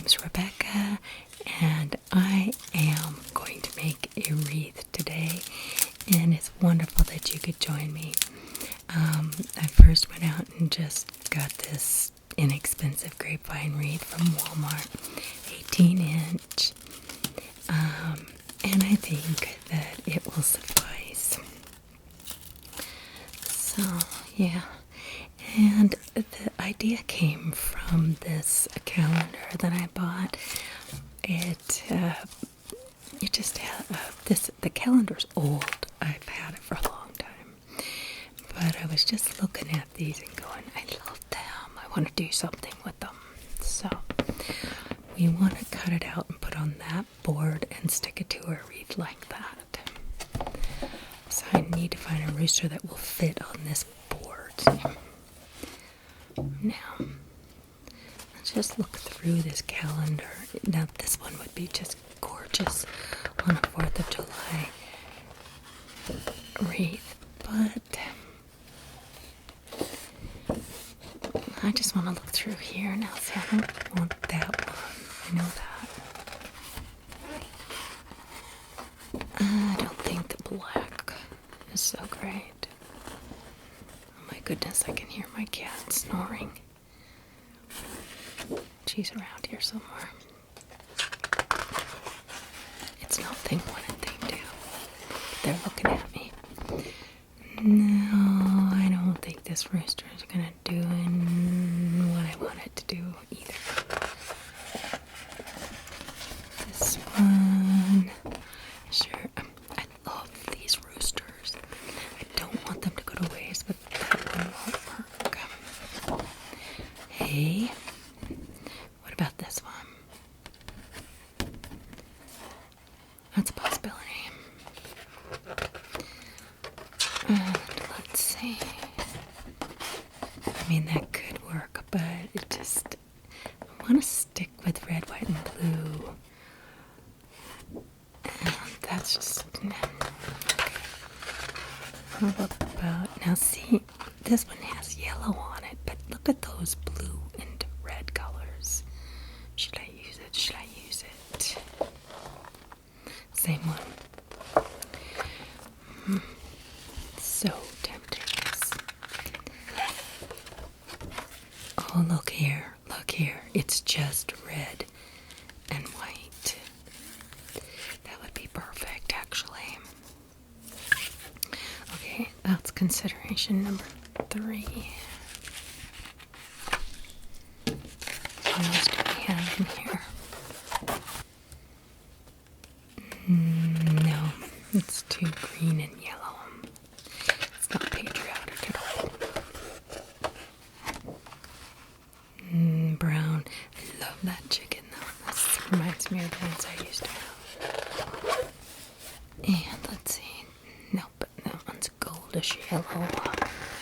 name's Rebecca, and I am going to make a wreath today, and it's wonderful that you could join me. I first went out and just got this inexpensive grapevine wreath from Walmart, 18-inch, and I think that it will suffice. So, yeah. And the idea came from this calendar that I bought. It just had the calendar's old. I've had it for a long time. But I was just looking at these and going, I love them. I want to do something with them. So we want to cut it out and put on that board and stick it to a wreath like that. So I need to find a rooster that will fit on this board. Now, let's just look through this calendar. Now, this one would be just gorgeous on a 4th of July wreath, but I just want to look through here. Now, see, I don't want that one. I know that. I don't think the black is so great. Goodness, I can hear my cat snoring. She's around here somewhere. It's not thing 1 and thing 2. They're looking at me. No, I don't think this rooster is gonna do what I want it to do either. This one, sure. I love these roosters. I don't want them to go to waste, but hey, what about this one? That's a possibility. And let's see. I mean, that could work, but it just, I want to stick with red, white, and blue. And that's just, how about, now see, this one has yellow on it, but look at those blue and red colors. Should I use it? Should I use it? Same one. So tempting. Oh, look here. Look here. It's just red and white. That would be perfect, actually. Okay, that's consideration number 3. What else do we have in here? No, it's too green and yellow. It's not patriotic at all. Brown. I love that chicken though. This reminds me of the ones I used to have. And let's see. Nope, that one's goldish yellow.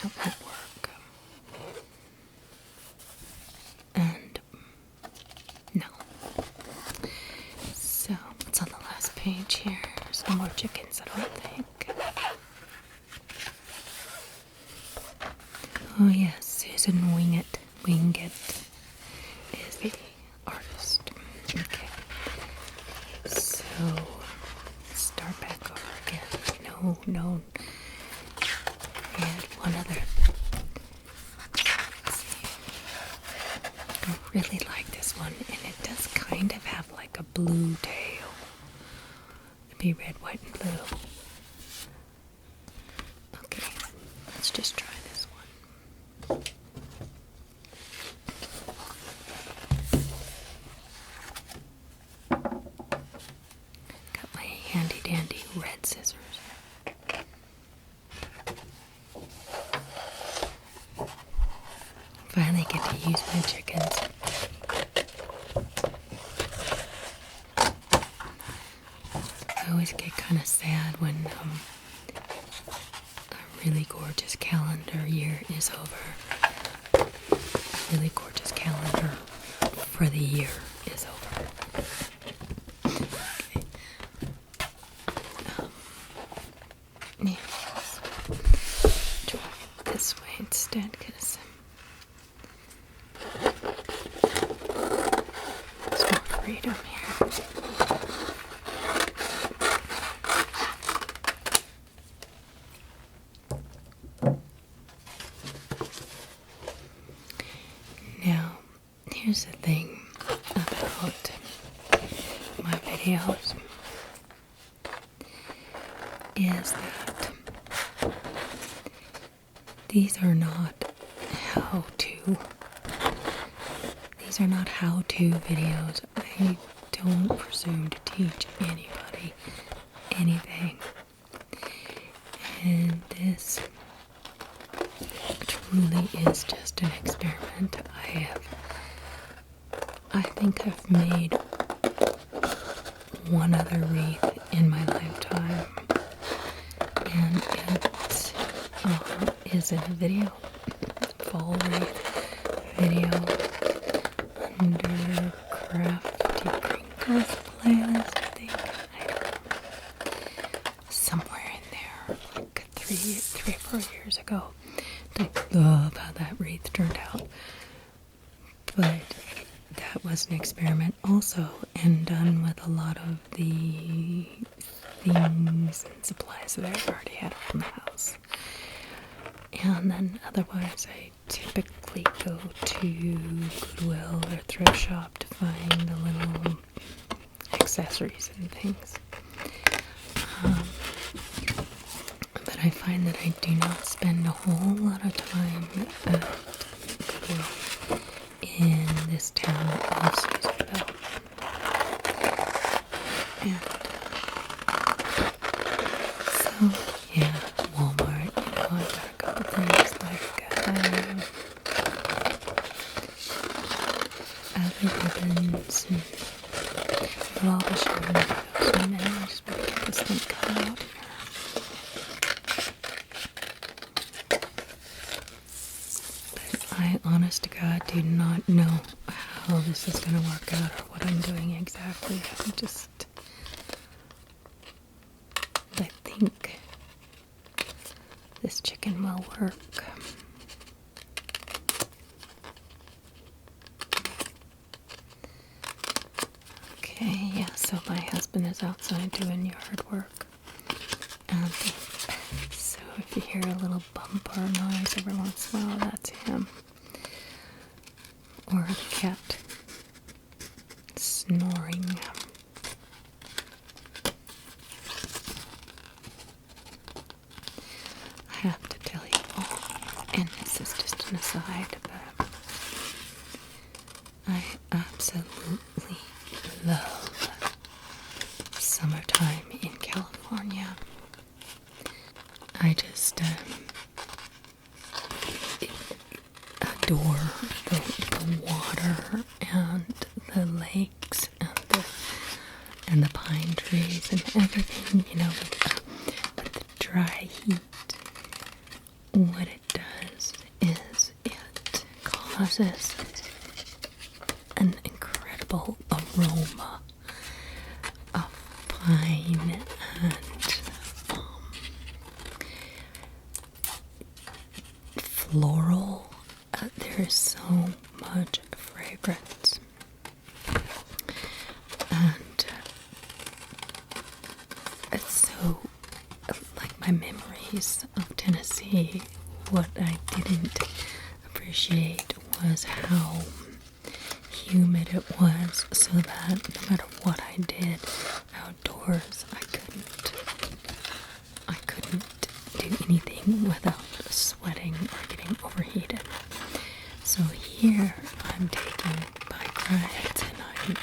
That won't work. And no. So, what's on the last page here? There's no more chickens, I don't think. Oh yes, Susan Wingett is the artist. Okay. So, start back over again. No. We had one other. Let's see. I really like this one, and it does kind of have like a blue tail. It'd be red, white, and blue. Okay, let's just try this one. Got my handy dandy red scissors. Finally get to use my chickens. I always get kind of sad when a really gorgeous calendar year is over. A really gorgeous calendar for the year is over. Okay. Yeah. Try it this way instead, because it's more here's the thing about my videos is that these are not how-to. These are not how-to videos. I don't presume to teach anybody anything. And this truly is just an experiment. I think I've made one other wreath in my lifetime, and it is in a video, fall wreath video, under Crafty Crinkles playlist, I think. I don't know. Somewhere in there, like three or 4 years ago. I love how that wreath turned out. But that was an experiment also, and done with a lot of the things and supplies that I already had in the house. And then otherwise I typically go to Goodwill or thrift shop to find the little accessories and things. But I find that I do not spend a whole lot of time at Goodwill in this town of Susanville. And so, yeah, Walmart, I got a couple things like other ribbons, and I'll be showing you those now. I just better get this thing cut out here. But I, honest to God, do not know how this is going to work out or what I'm doing exactly. I think this chicken will work. Okay, yeah, so my husband is outside doing yard work. And so if you hear a little bump or noise every once in a while, that's him. Or the cat snoring. I have to tell you all, and this is just an aside, but I absolutely love summertime in California. I just adore the water and the lakes and the pine trees and everything, you know, with the dry heat. What it does is it causes an incredible aroma of pine and floral. There is so much fragrance, and it's so, like, my memories of Tennessee, what I didn't appreciate was how humid it was, so that no matter what I did outdoors, I couldn't do anything without sweating or getting overheated. So here I'm taking bike rides and I'm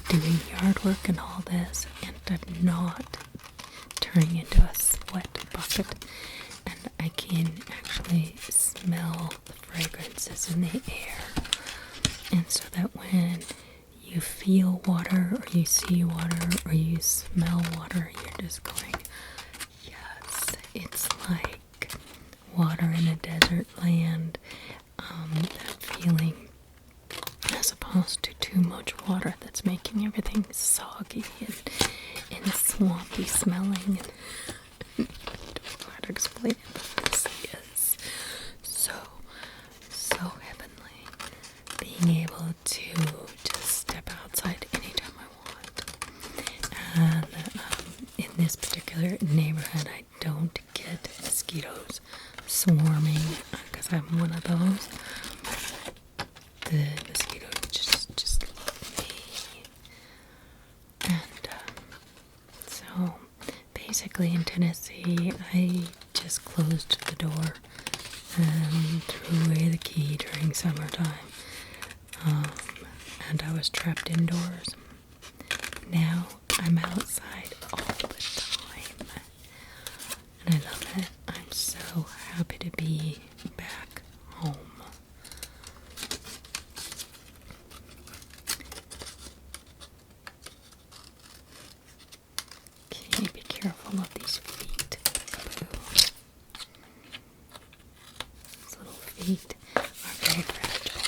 doing yard work and all this, and I'm not turning into a sweat bucket, and I can actually smell the fragrances in the air. And so that when you feel water or you see water or you smell water, you're just going, yes, it's like water in a desert land, that feeling, as opposed to too much water that's making everything soggy and swampy smelling. I don't know how to explain it, but this is so heavenly. Being able to just step outside anytime I want. And in this particular neighborhood, I don't get mosquitoes swarming, because I'm one of those. So basically in Tennessee, I just closed the door and threw away the key during summertime. And I was trapped indoors. Now I'm outside all the time. And I love it. I'm so happy to be back home. Okay, be careful of these feet. These little feet are very fragile.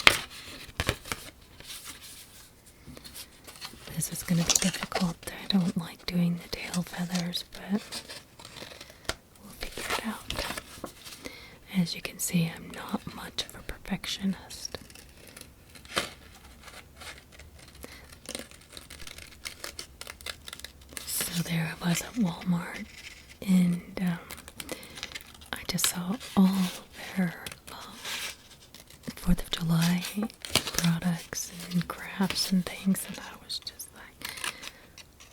This is going to be difficult. I don't like doing the tail feathers, but we'll figure it out. As you can see, I'm not much of a perfectionist. So there I was at Walmart, and I just saw all of their 4th of July products and crafts and things, and I was just like,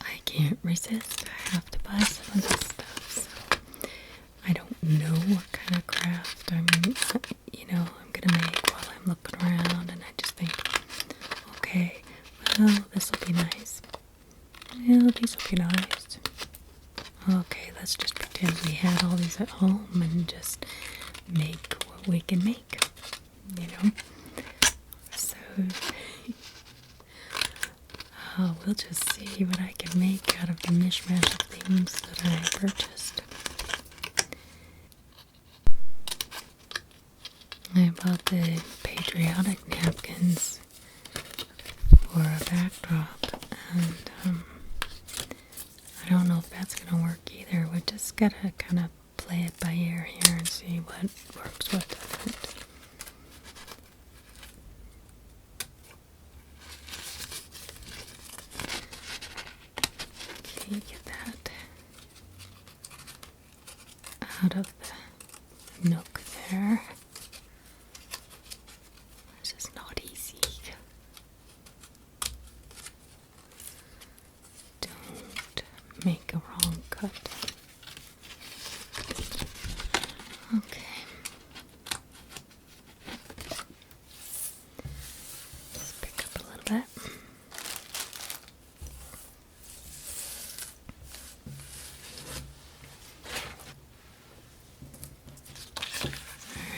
I can't resist. I have to buy some of this stuff. So I don't know what kind of craft I'm gonna make while I'm looking around, and I just think, okay, well, this will be nice. Well, these will be nice. Okay, let's just pretend we had all these at home and just make what we can make, So, we'll just see what I can make out of the mishmash of things that I purchased. I bought the patriotic napkins for a backdrop, and I don't know if that's going to work either. We just got to kind of play it by ear here and see what works, what doesn't. Okay, get that out of the nook there. This is not easy. Don't make a wrong cut. Okay. Just pick up a little bit.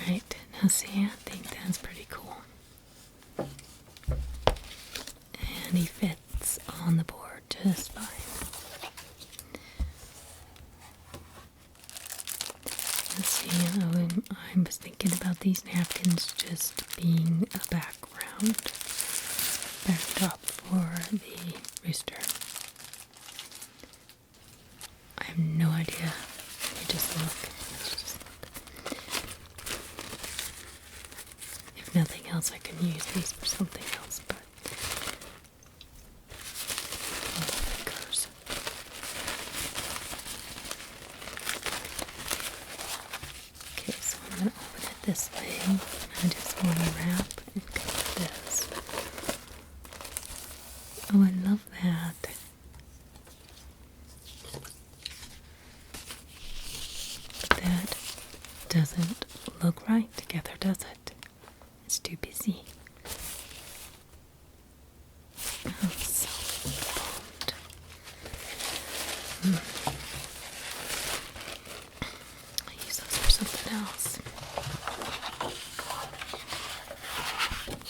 Alright, now see, I think that's pretty cool. And he fits on the board just fine. Let's see, I was thinking about these napkins just being a backdrop for the rooster. I have no idea. You just look. If nothing else, I can use these for something else, but fingers. Okay, so I'm going to open it this way, and I just want to wrap and cut this. Oh, I love that. But that doesn't look right together, does it? It's too busy. I'm so bummed. I use those for something else.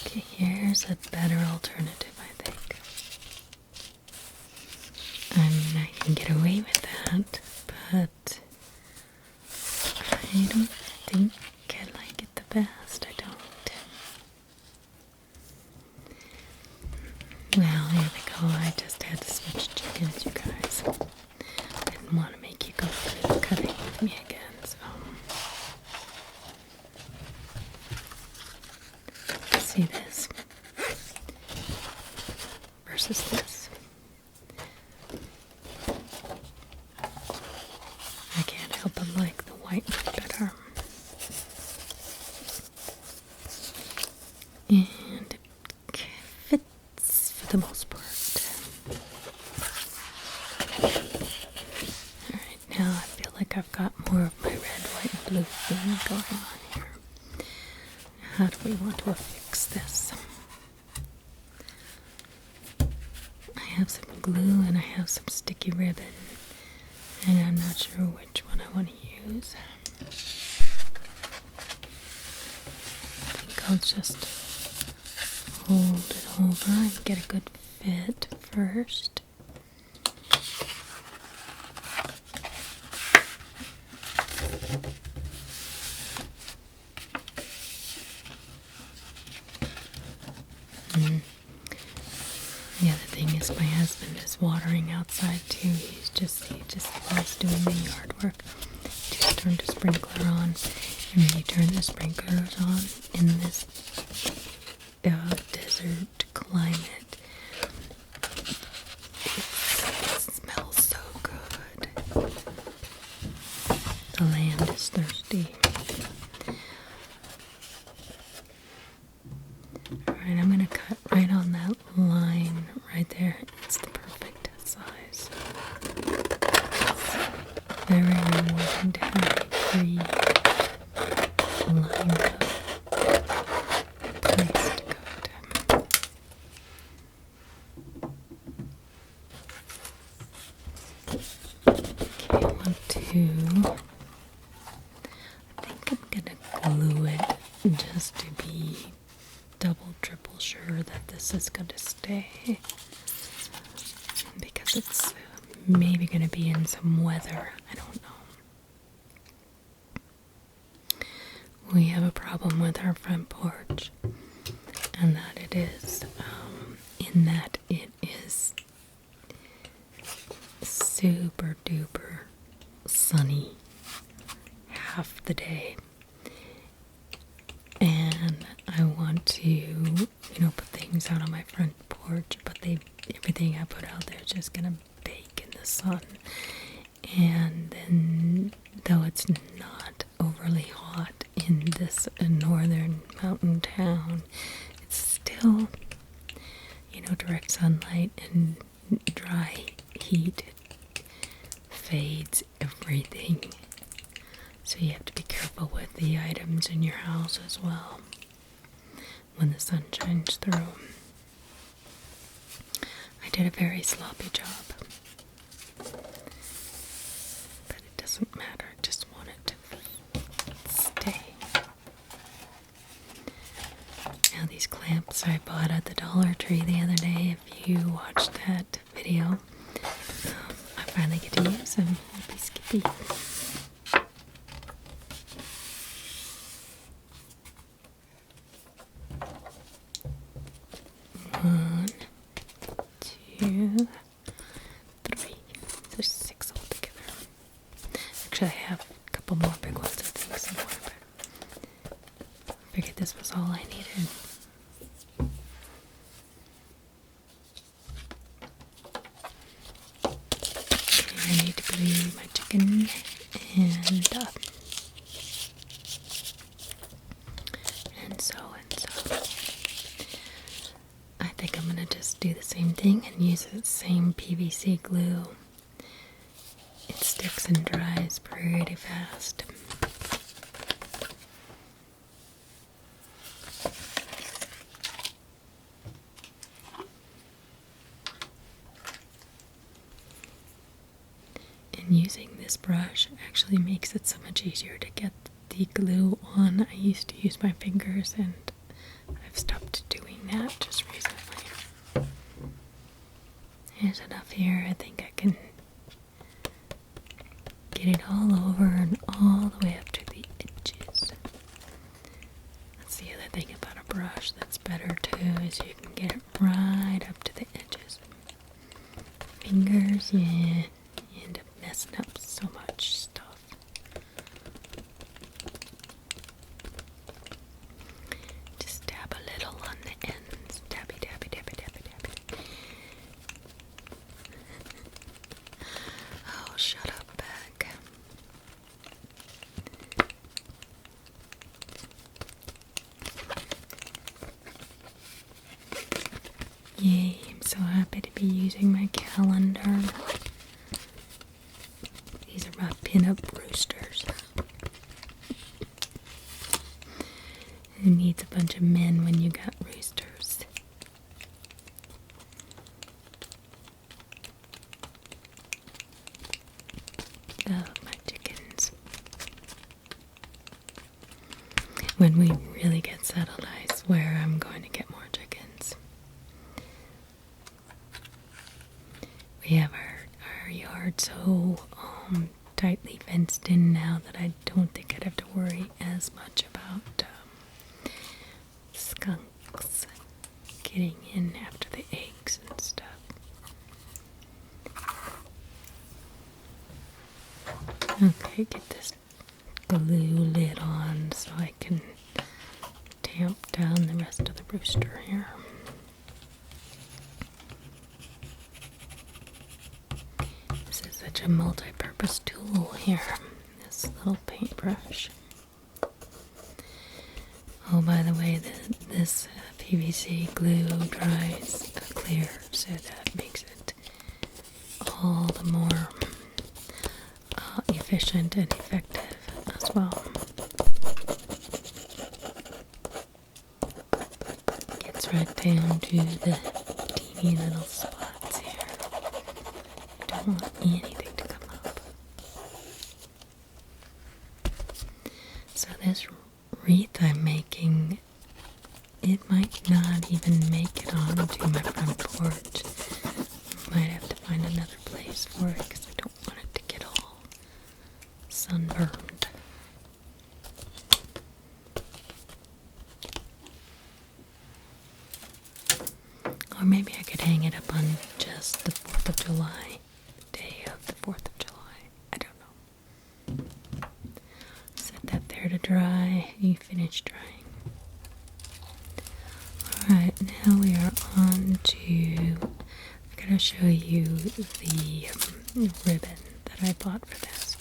Okay, here's a better alternative, I think. I mean, I can get away with that, but I don't think I like it the best. I don't. Well, here we go. I just had to switch chickens, you guys. I didn't want to make you go through the cutting with me again, so. See this versus this. I can't help but like the white one better. like I've got more of my red, white, and blue theme going on here. How do we want to affix this? I have some glue and I have some sticky ribbon, and I'm not sure which one I want to use. I think I'll just hold it over and get a good fit first. The other thing is my husband is watering outside too. He just loves doing the yard work. Just turned the sprinkler on, and when you turn the sprinklers on in this desert climate, it smells so good. The land is thirsty. Alright, I'm going to cut right on that line right there. It's the perfect size. It's very rewarding to have a free lined up place to cut. Okay, I want to... I think I'm going to glue it just to be double, triple sure that this is going to stay, because it's maybe going to be in some weather. I don't know. We have a problem with our front porch, and that it is in that it is super duper sunny half the day. And I want to, put things out on my front porch, but everything I put out there is just gonna bake in the sun. And then, though it's not overly hot in this northern mountain town, it's still, direct sunlight and dry heat fades everything. So you have to be careful with the items in your house as well when the sun shines through. I did a very sloppy job, but it doesn't matter. I just want it to stay. Now these clamps I bought at the Dollar Tree the other day, if you watched that video, I finally get to use them. Yippee skippy. One, two, three. There's 6 altogether. Actually, I have a couple more big ones, I think, somewhere, but I figured this was all I needed. Okay, I need to glue my chicken and so. I think I'm going to just do the same thing and use the same PVC glue. It sticks and dries pretty fast. And using this brush actually makes it so much easier to get the glue on. I used to use my fingers, and I've stopped doing that just recently. There's enough here. I think I can get it all over and all the way up to the edges. That's the other thing about a brush that's better too, is you can get it right up to the edges. Fingers, yeah, you end up messing up so much stuff. Just dab a little on the ends. Dabby, dabby, dabby, dabby, dabby. Oh, shut up, bag. Yay, I'm so happy to be using my calendar. These are my pin-up brochures. my chickens. When we really get settled, I swear I'm going to get more chickens. We have our yard so tightly fenced in now that I don't think I'd have to worry as much about skunks getting in after the eggs and stuff. Okay, get this glue lid on so I can tamp down the rest of the rooster here. This is such a multi-purpose tool here, this little paintbrush. Oh, by the way, this PVC glue dries clear, so that makes it all the more efficient and effective as well. Gets right down to the teeny little spots here. Don't want anything to come up. So this wreath I'm making, it might not even make it onto my front porch. Might have to find another place for it because I don't want it to get all sunburned. Or maybe I could hang it up on just the 4th of July, the day of the 4th of July. I don't know. Set that there to dry. You finish drying. Alright, now we are on to, I'm going to show you the ribbon that I bought for this.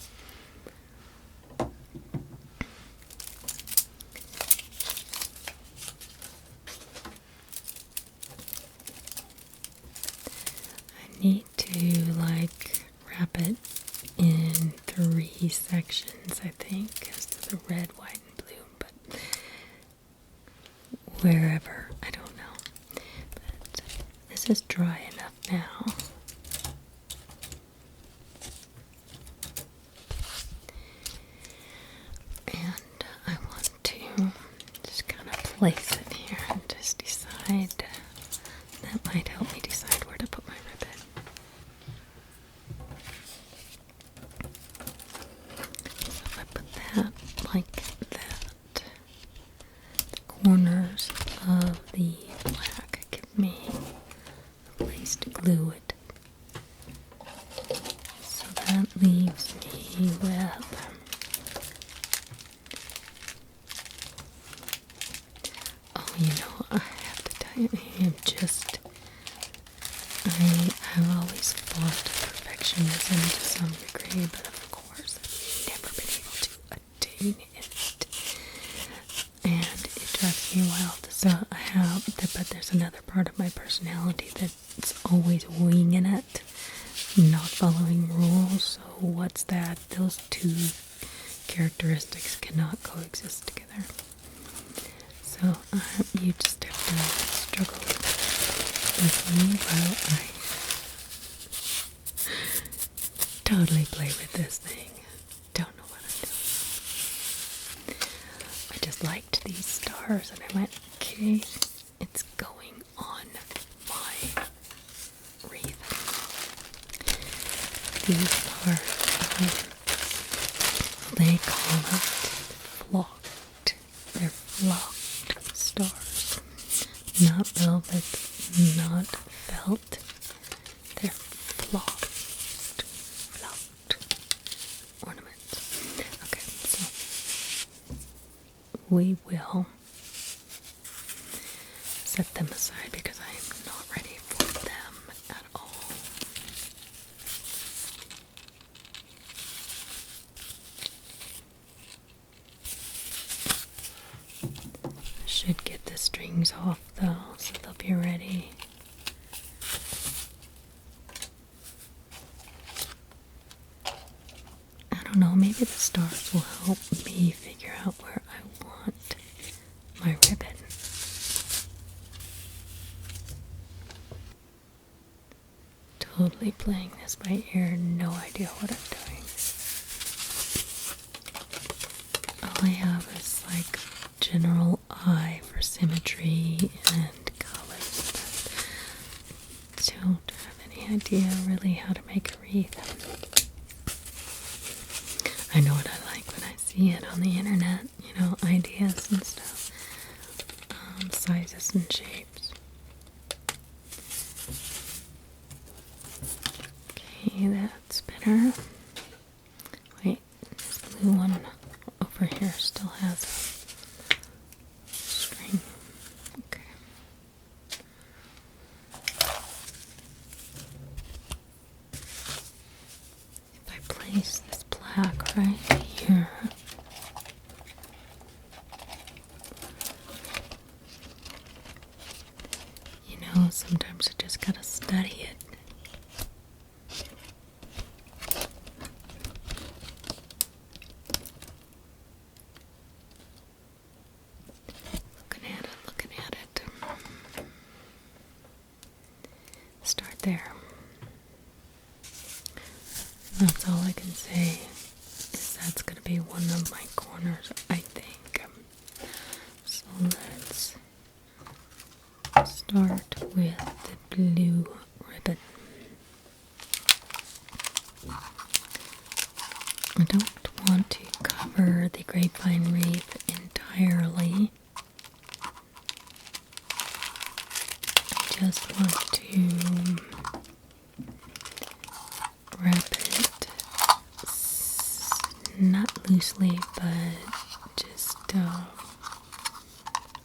I need to wrap it in 3 sections, I think, because the red, white, and blue, but wherever, I don't know. But this is dry enough now. And I want to just kind of place it here and just decide. That might help me decide where to put my ribbon. So if I put that like that, the corners of the black give me a place to glue it. So that leaves me with I have to tell you, I've always fought perfectionism to some degree, but of course I've never been able to attain it. And it drives me wild. So but there's another part of my personality that's always winging it, not following rules. So what's that? Those two characteristics cannot coexist together. So you just have to struggle with me while I totally play with this thing. Don't know what I'm doing. I just liked these stars and I went, okay, it's going on my wreath. These are, they call it flocked. They're flocked stars, not velvet, not felt. They're flocked ornaments. Okay, so we will set them aside because I am not ready for them at all. Should get the strings off though, so they'll be ready. I don't know, maybe the stars will help me figure out where I want my ribbon. Totally playing this by ear, no idea what I'm doing. I have is like general eye for symmetry and colors, but don't have any idea really how to make a wreath. I know what I like when I see it on the internet, you know, ideas and stuff, sizes and shapes. Okay, that's better. Wait, this blue one over here still has a string. Okay. If I place this black right here, you know, sometimes I just gotta study it. Looking at it. Start there. That's all I can say, is that's going to be one of my corners, I think. So let's start with the blue ribbon. I don't want to cover the grapevine wreath entirely. I just want to wrap it not loosely, but just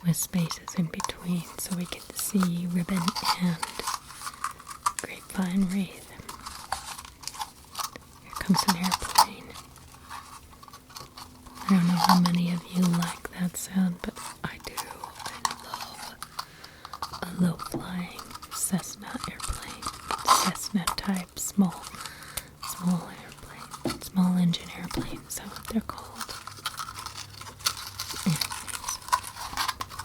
with spaces in between so we get to see ribbon and grapevine wreath. Here comes an airplane. I don't know how many of you like that sound, but I do. I love a low-flying Cessna airplane. Cessna type, small airplane. Small engine airplane, is that what they're called? Anyways,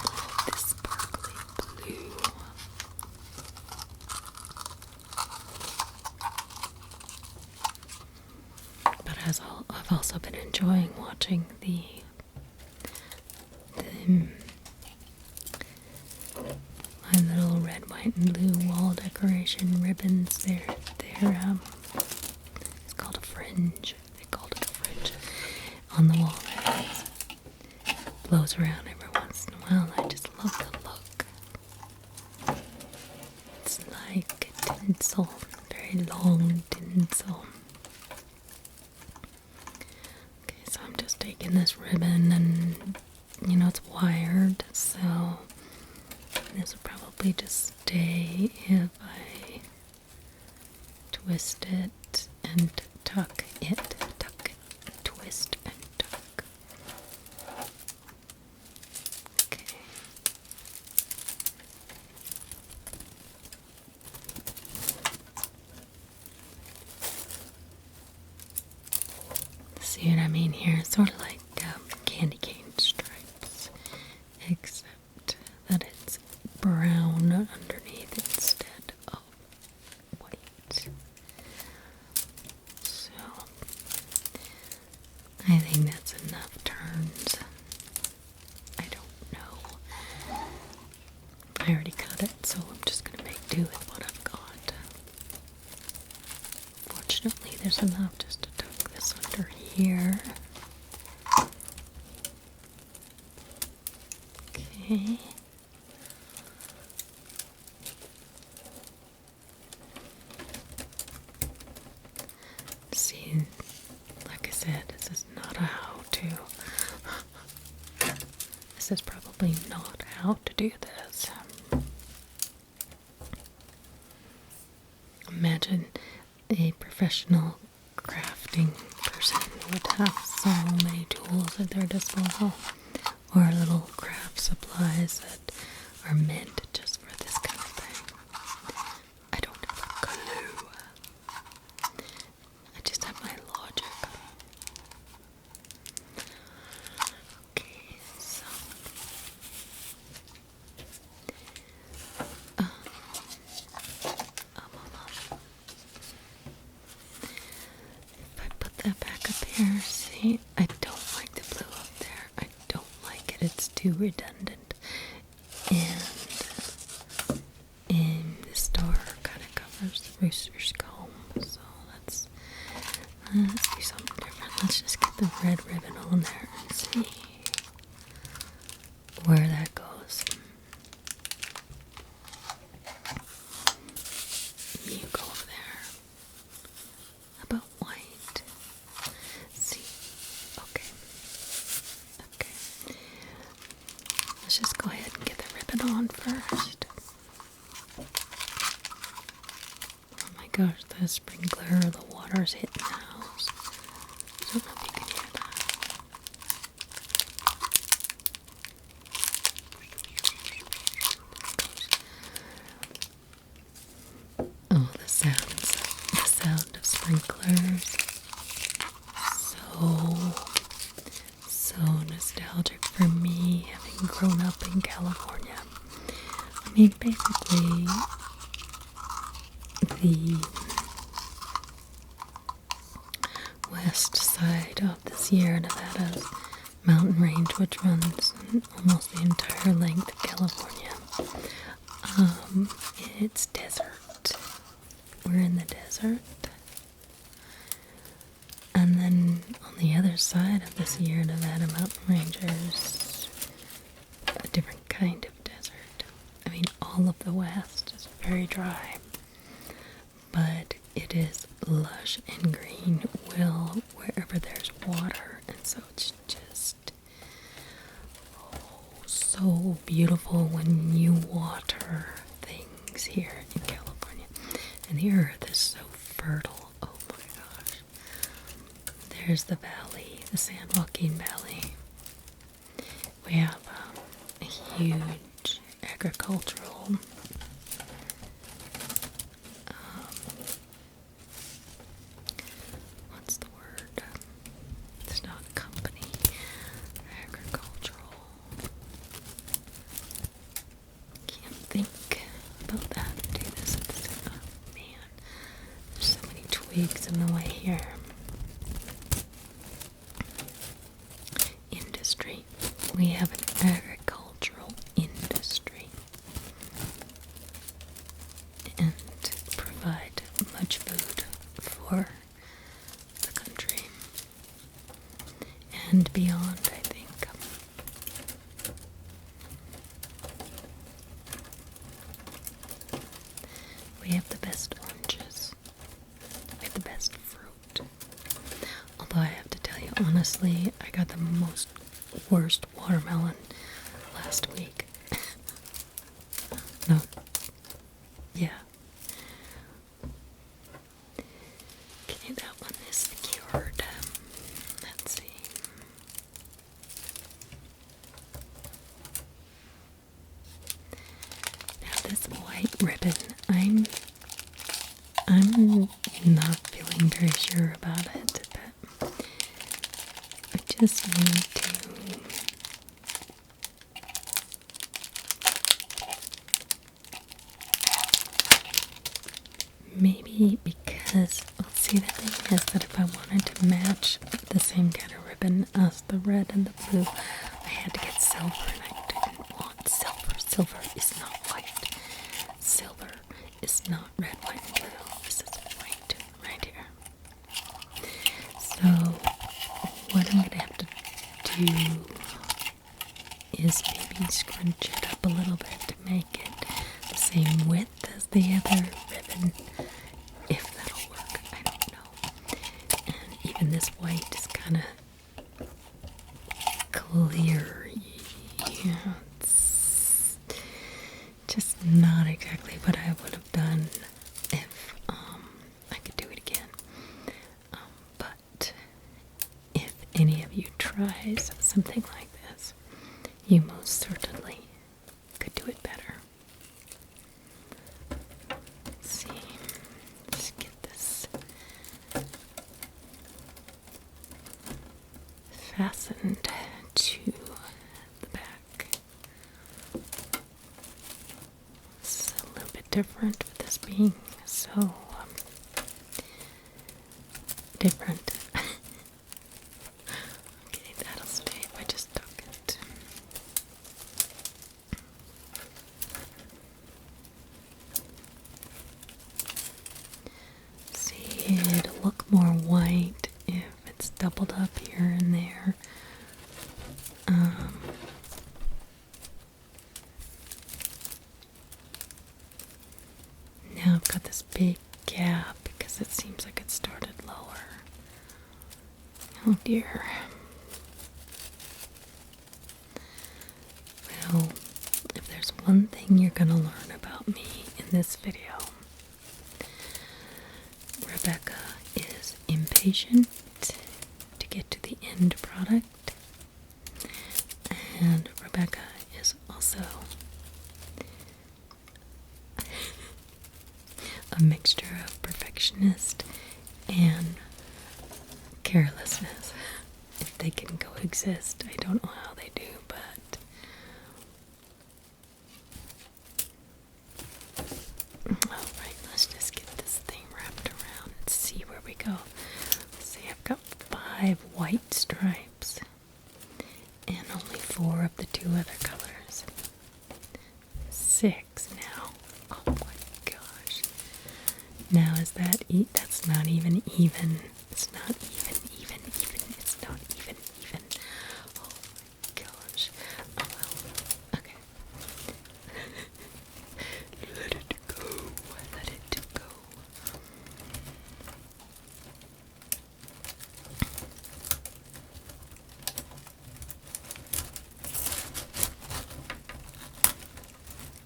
love this sparkly blue. But I've also been enjoying watching the my little red, white, and blue wall decoration ribbons. They're it's called a fringe. They called it a fringe on the wall there. Blows around every once in a while. I just love the look. It's like a tinsel, very long tinsel. Okay, so I'm just taking this ribbon and, you know, it's wired, so this will probably just stay if I twist it and tuck it, twist and tuck. Okay. See what I mean here? It's sort of like candy cane stripes, except that it's brown underneath instead of white. So I think that's enough turns. I don't know. I already cut it, so I'm just going to make do with what I've got. Fortunately, there's enough just to tuck this under here. Okay. See, like I said, this is not a how-to. This is probably not how to do this. Imagine a professional crafting person would have so many tools at their disposal, or little craft supplies that are meant just for this kind of thing. I don't have a clue. I just have my logic. Okay, so if I put that back up here, see, I don't like the blue up there. too redundant. And the star kind of covers the rooster's comb. So let's do something different. Let's just get the red ribbon on there and see where that goes. You go over there. How about white? See. Okay. Let's just go ahead and get the ribbon on first. Oh my gosh, the sprinkler, the water's hitting the house. I don't know if you can hear that. Oh, the sound of sprinklers. So nostalgic for me, having grown up in California. I mean, basically, the west side of the Sierra Nevada mountain range, which runs almost the entire length of California. It's desert. We're in the desert. And then on the other side of the Sierra Nevada mountain range is a different kind of desert. I mean, all of the west is very dry, but it is lush and green wherever there's water, and so it's just so beautiful when you water things here in California. And the earth is so fertile. Oh my gosh. There's the valley, the San Joaquin Valley. We have a huge agricultural what's the word? It's not a company. Agricultural. Can't think about that. Do this at the same time. Oh, man. There's so many twigs in the way here. Industry. We have an agricultural industry and provide much food for the country and beyond, I think. We have the best oranges. We have the best fruit. Although I have to tell you honestly, I got the worst watermelon last week. No. Yeah. Okay, that one is cured. Let's see. Now this white ribbon, I'm not feeling very sure about it, but I just need to maybe because, well, see, the thing is that if I wanted to match the same kind of ribbon as the red and the blue, I had to get silver, and I didn't want silver. Silver is not white. Silver is not red, white, and blue. This is white right here. So what I'm going to have to do is maybe scrunch it up a little bit to make it the same width as the other ribbon. If that'll work, I don't know. And even this white is kind of clear. Yeah, it's just not exactly what I would have done if I could do it again. But if any of you tries something like this, you most certainly could do it better. Let's see. Let's get this fastened to the back. This is a little bit different with this being so different. Okay, that'll stay if I just tuck it. more white if it's doubled up here and there. Now I've got this big gap because it seems like it started lower. Oh dear. Well, if there's one thing you're going to learn about me in this video, Rebecca is impatient to get to the end product, and Rebecca is also a mixture of perfectionist and carelessness. If they can coexist, I don't know how they do, but alright, let's just get this thing wrapped around and see where we go. Let's see, I've got 5 white stripes and only 4 of the 2 other colors. 6 now. Oh my gosh. Now is that that's not even even. It's not even. It's not even. Oh my gosh. Oh well. Okay. Let it go. Let it go.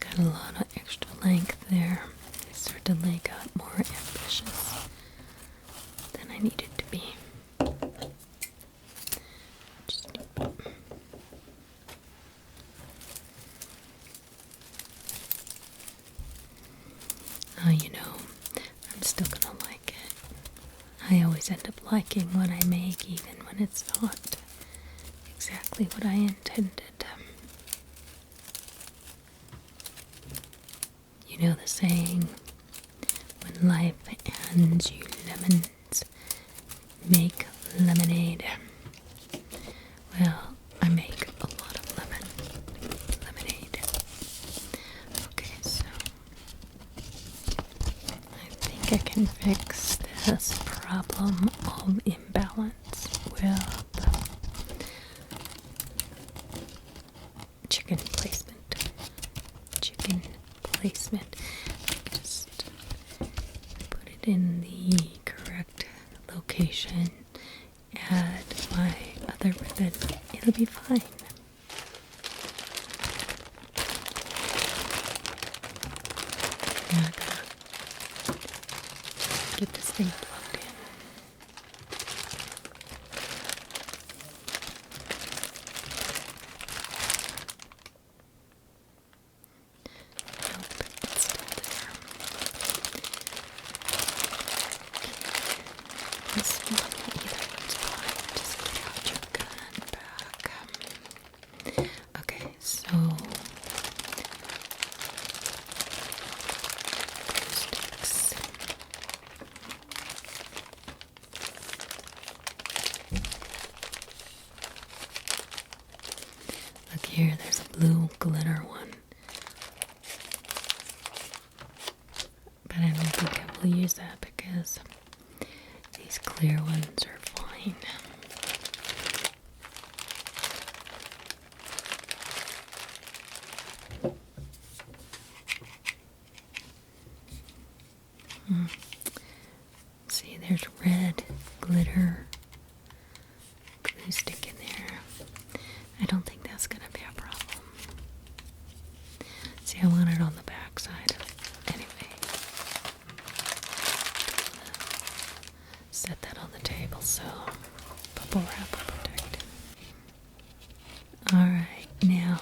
Got a lot of extra length there. I certainly got more ambitious than I needed to be. You know, I'm still gonna like it. I always end up liking what I make, even when it's not exactly what I intended. You know the saying, when life hands you lemons, make lemonade. Well, I make a lot of lemonade. Okay, so I think I can fix this problem of imbalance with chicken placement. Just put it in the correct location. Add my other ribbon. It'll be fine. Now I gotta get this thing plugged in. Nope, it's still there. This one, either one's fine. Just get out your gun back. Okay, so sticks. Look here, there's a blue glitter one. But I don't think I will use that because these clear ones are fine. See, there's red glitter glue stick in there. I don't think that's going to be a problem. See, I want it on the back side. Anyway. Set that on the table so bubble wrap will protect it. Alright, now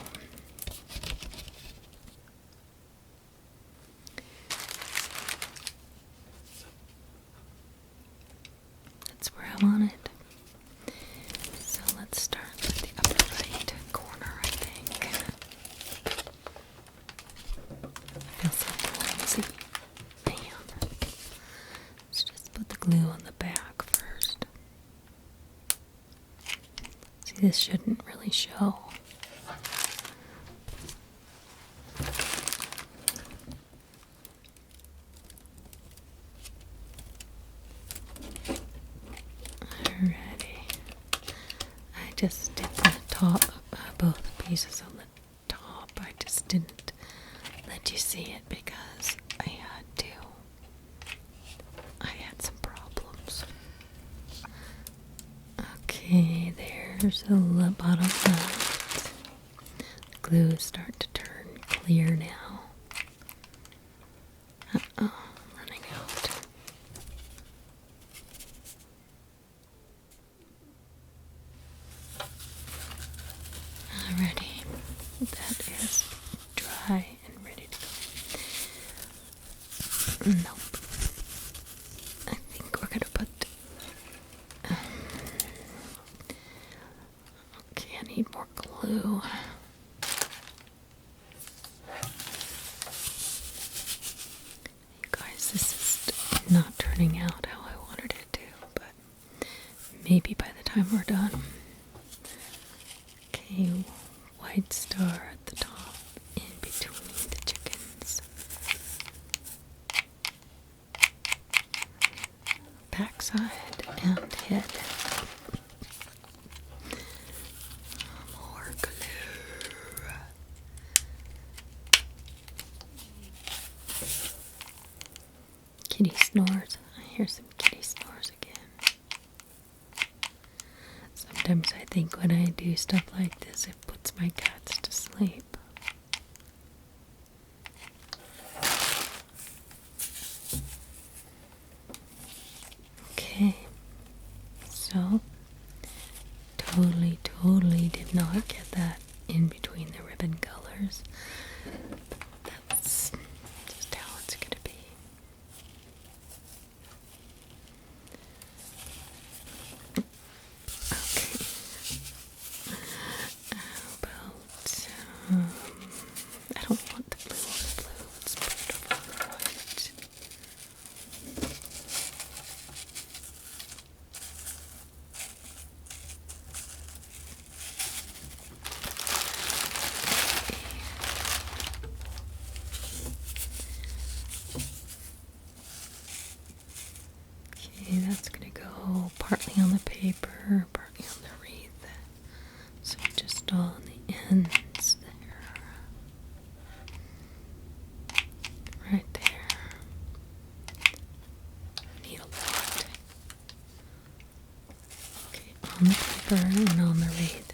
that's where I want it. So let's start with the upper right corner, I think. I feel so clumsy. Bam. Let's just put the glue on the back first. See, this shouldn't really show. just did the top, both pieces on the top. I just didn't let you see it because I had to. I had some problems. Okay, there's the bottom left. The glue is starting to turn clear now. I'm running out. Alrighty, that is dry and ready to go. Nope. I think we're gonna put. Okay, I need more glue. You guys, this is not turning out how I wanted it to, but maybe by the time we're done. Okay, white star at the top, in between the chickens. Backside and head. More glue. Kitty snores. I hear some kitty snores again. Sometimes I think when I do stuff like this, it puts my cats to sleep. Okay, so totally did not get that in between the ribbon colors. That's just how it's gonna be. Okay. How about, I don't want the blue on the blue. Let's put it over on the white. Okay, that's gonna go partly on the paper, partly on the wreath. So just on the ends there. Right there. Need a lot. Okay, on the paper and on the wreath.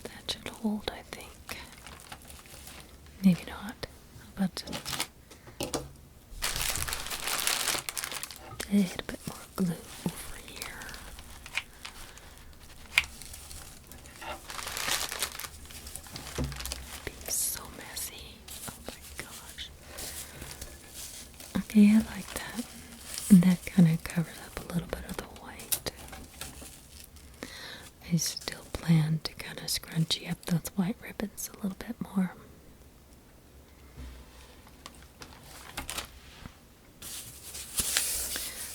That should hold, I think. Maybe not. But a little bit more glue over here. Being so messy. Oh my gosh. Okay, I like that. And that kind of covers up a little bit of the white. I still plan to kind of scrunchy up those white ribbons a little bit more.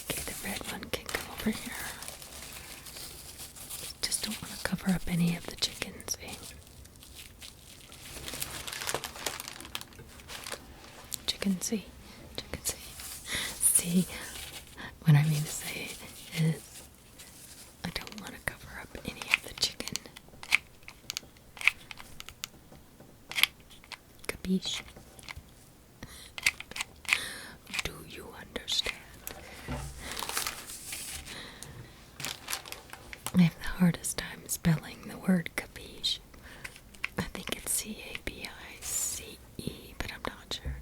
Okay, the red one can go over here. Just don't want to cover up any of the chickens, eh? Chicken see. See, what I mean to say is I don't want to cover up any of the chicken. Capiche? Do you understand? I have the hardest time spelling the word capiche. I think it's C-A-B-I-C-E, but I'm not sure.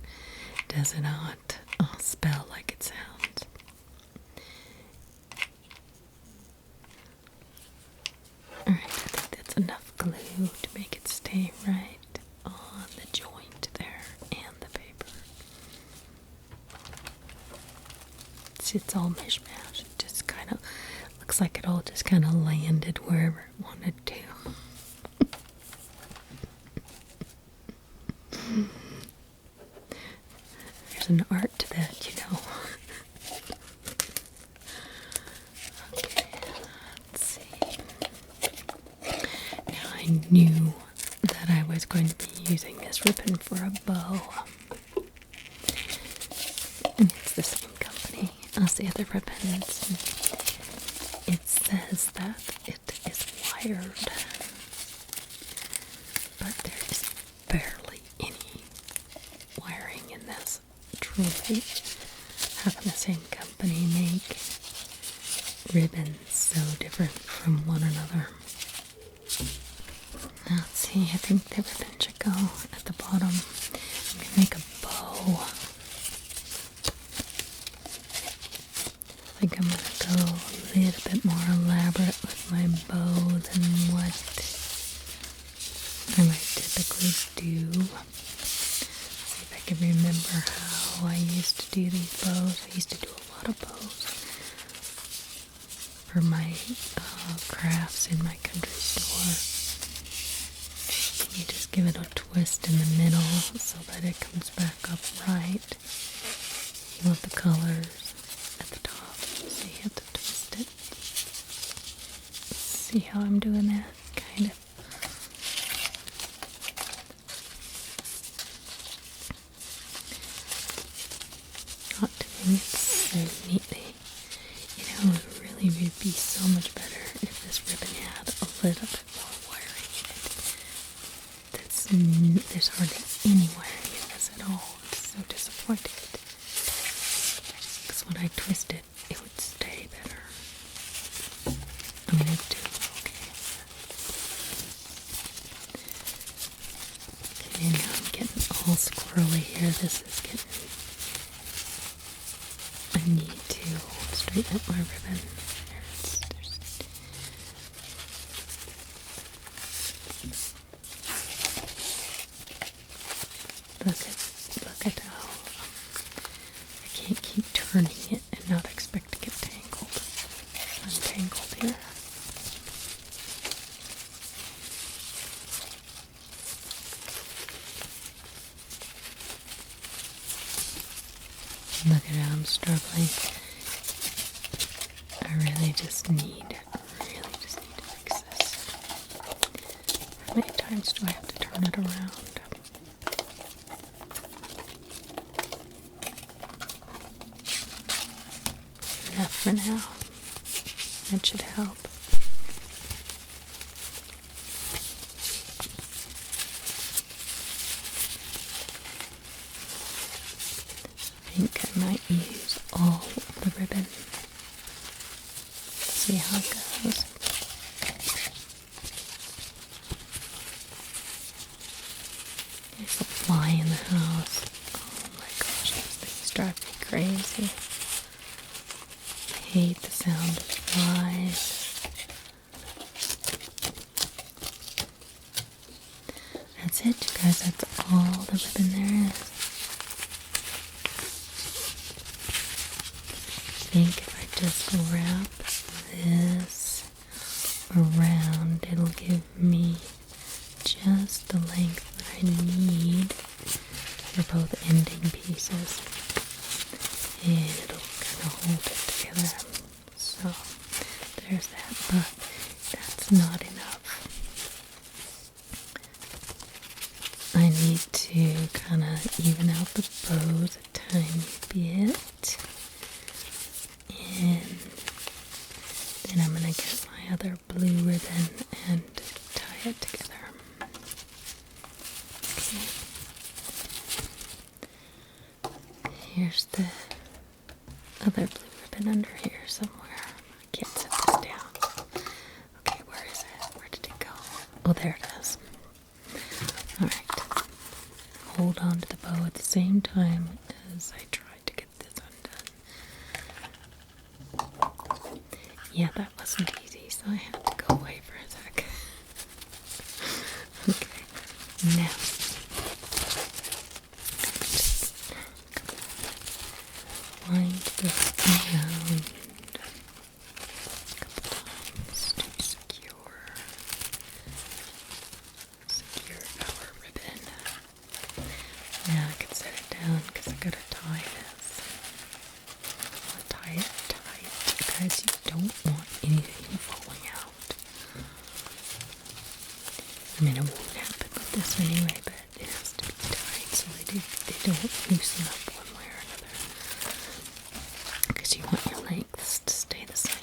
Does it not spell like it sounds? Alright, I think that's enough glue to make it stay right on the joint there and the paper. See, it's all mishmash. It just kind of looks like it all just kind of landed wherever it wanted to. There's an art to that, you know. Okay, let's see. Now I knew that I was going to be using this ribbon for a bow. And it's the same company as the other ribbons. It says that it is white. wired, but there is barely any wiring in this. Truly, how can the same company make ribbons so different from one another? Let's see, I think the ribbon should go at the bottom. I'm going to make a bow. I think I'm going to go a little bit more elaborate with my bow than what I might typically do. See if I can remember how I used to do these bows. I used to do a lot of bows for my crafts in my country store. You just give it a twist in the middle so that it comes back up right. You want the colors at the top, so you have to twist it. See how I'm doing that? Kind of. Not doing it so neatly. You know, it really would be so much better if this ribbon had a little bit more wiring in it. There's hardly any wiring in this at all. It's so disappointing. Because when I twist it, it would stay better. I mean, it's doing okay. Okay, now I'm getting all squirrely here. This is getting... I need to straighten up my ribbon. Look at how I can't keep turning it and not expect to get untangled here. Look at how I'm struggling. I really just need to fix this. How many times do I have to turn it around? Enough for now. That should help. I think I might use all of the ribbon. See how it goes. There's a fly in the house. Oh my gosh, those things drive me crazy. I hate the sound of flies. That's it, you guys. That's all the ribbon there is. I think if I just wrap this around, it'll give me just the length that I need for both ending pieces. And it'll kind of hold it together. So there's that, but that's not enough. I need to kind of even out the bows a tiny bit. And then I'm going to get my other blue ribbon and tie it together. Okay. Here's the other blue ribbon under here somewhere. I can't set this down. Okay, where is it? Where did it go? Oh, there it is. Alright. Hold on to the bow at the same time as I try to get this undone. Yeah, that wasn't easy, so I had to go away for a sec. Okay, now wind this around a couple times to secure our ribbon. Now I can set it down because I gotta tie this. I'll tie it tight, guys. You don't want anything falling out. I mean, it won't happen with this anyway, but it has to be tight so they don't loosen up one way or another. Because you want your lengths to stay the same.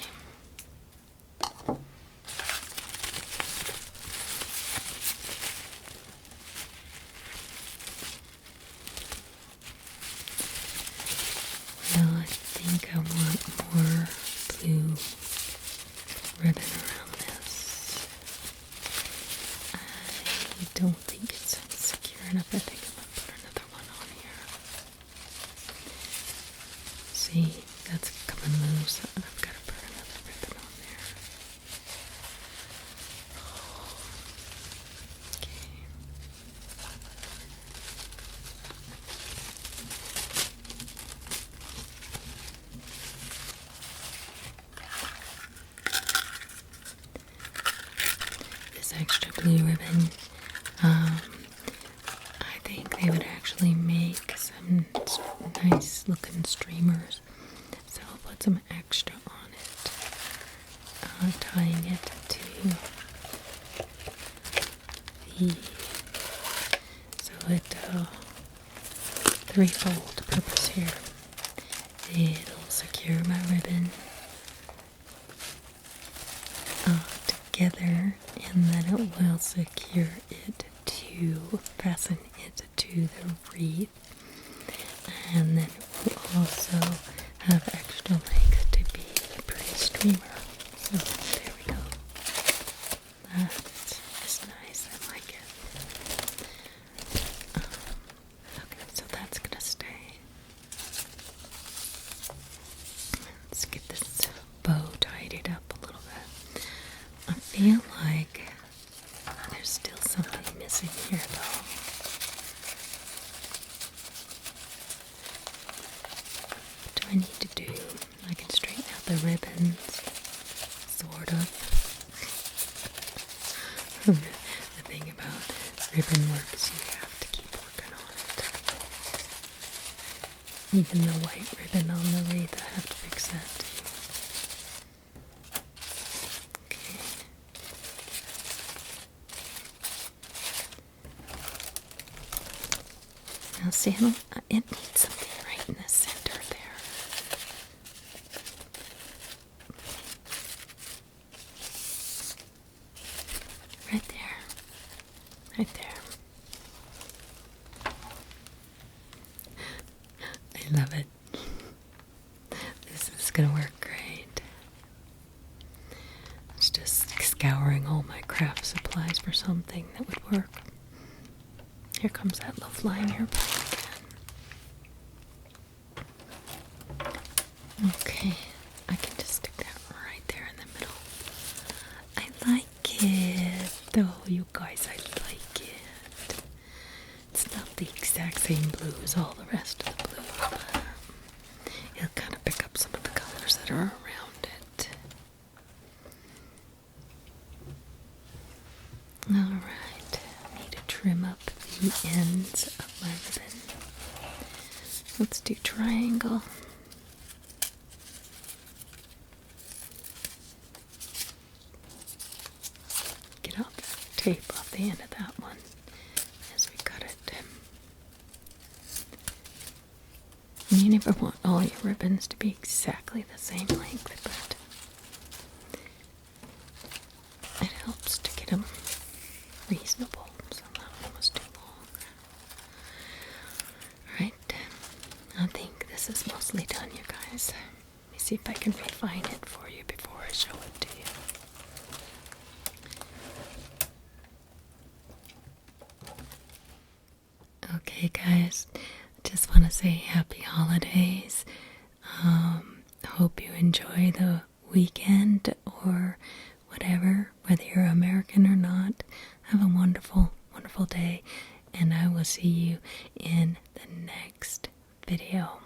blue ribbon. I think they would actually make some nice looking streamers. So I'll put some extra on it, tying it to the, so it, threefold purpose here. It'll secure my ribbon together, and then it will secure it to fasten it to the wreath, and then it will also have extra length to be a pretty streamer. So there we go. That is nice. I like it. Okay, so that's gonna stay. Let's get this bow tidied up a little bit. I feel like there's still something missing here though. What do I need to do? I can straighten out the ribbons, sort of. The thing about ribbon work is you have to keep working on it. Even the white ribbon on the wreath, I have to fix that too. Now see, it needs something right in the center there. Right there. Right there. I love it. This is gonna work great. I was just scouring all my craft supplies for something that would work. Here comes that low-flying airplane again. Okay, I can just stick that right there in the middle. I like it, though, you guys, I like it. It's not the exact same blue as all the rest of the blues, but it'll kind of pick up some of the colors that are around it. Alright, I need to trim up the ends of my ribbon. Let's do triangle. Get off the tape off the end of that one as we cut it. And you never want all your ribbons to be exactly the same length, but it helps to get them reasonable, so that one was too long. Alright, I think this is mostly done, you guys. Let me see if I can refine it for you before I show it to you. Okay, guys, just want to say happy holidays. Hope you enjoy the weekend or whatever, whether you're American or not. Have a wonderful, wonderful day, and I will see you in the next video.